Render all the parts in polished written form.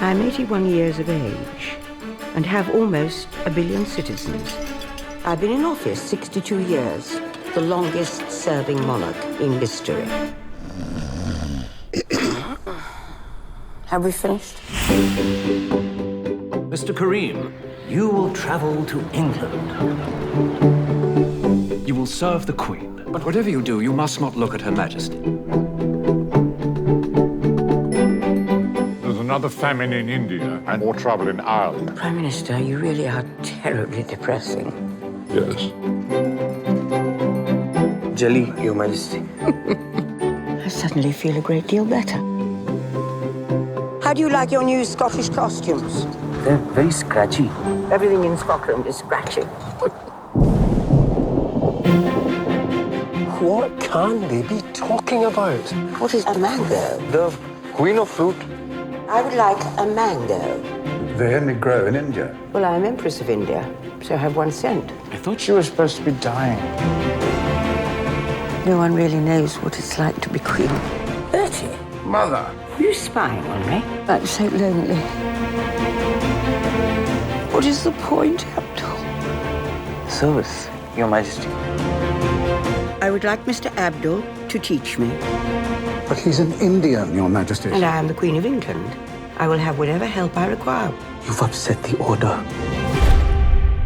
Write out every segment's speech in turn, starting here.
I'm 81 years of age and have almost 1 billion citizens. I've been in office 62 years, the longest-serving monarch in history. Have we finished? Mr. Kareem, you will travel to England. You will serve the Queen. But whatever you do, you must not look at Her Majesty. There's another famine in India and more trouble in Ireland. Prime Minister, you really are terribly depressing. Yes. Jelly, Your Majesty. I suddenly feel a great deal better. How do you like your new Scottish costumes? They're very scratchy. Everything in Scotland is scratchy. What can they be talking about? What is a mango? The Queen of Fruit. I would like a mango. They only grow in India. Well, I'm Empress of India, so I have 1 cent. I thought she was supposed to be dying. No one really knows what it's like to be queen. Bertie, Mother. are you spying on me? I'm so lonely. What is the point, Abdul? Service, Your Majesty. I would like Mr. Abdul to teach me. But he's an Indian, Your Majesty. And I am the Queen of England. I will have whatever help I require. You've upset the order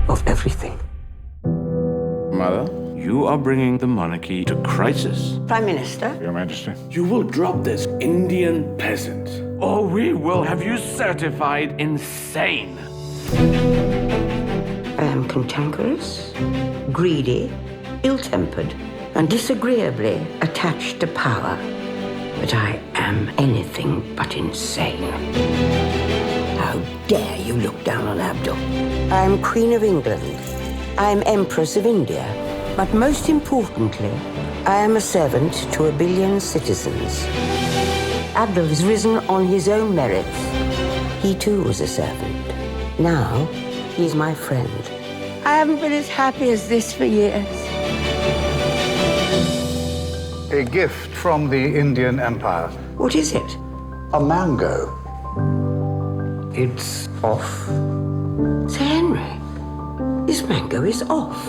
of everything. Mother, you are bringing the monarchy to crisis. Prime Minister, Your Majesty. You will drop this Indian peasant, or we will have you certified insane. I am cantankerous, greedy, ill-tempered, and disagreeably attached to power. But I am anything but insane. How dare you look down on Abdul? I am Queen of England. I am Empress of India. But most importantly, I am a servant to 1 billion citizens. Abdul has risen on his own merits. He too was a servant. Now, he's my friend. I haven't been as happy as this for years. A gift from the Indian Empire. What is it? A mango. It's off. Sir Henry, this mango is off.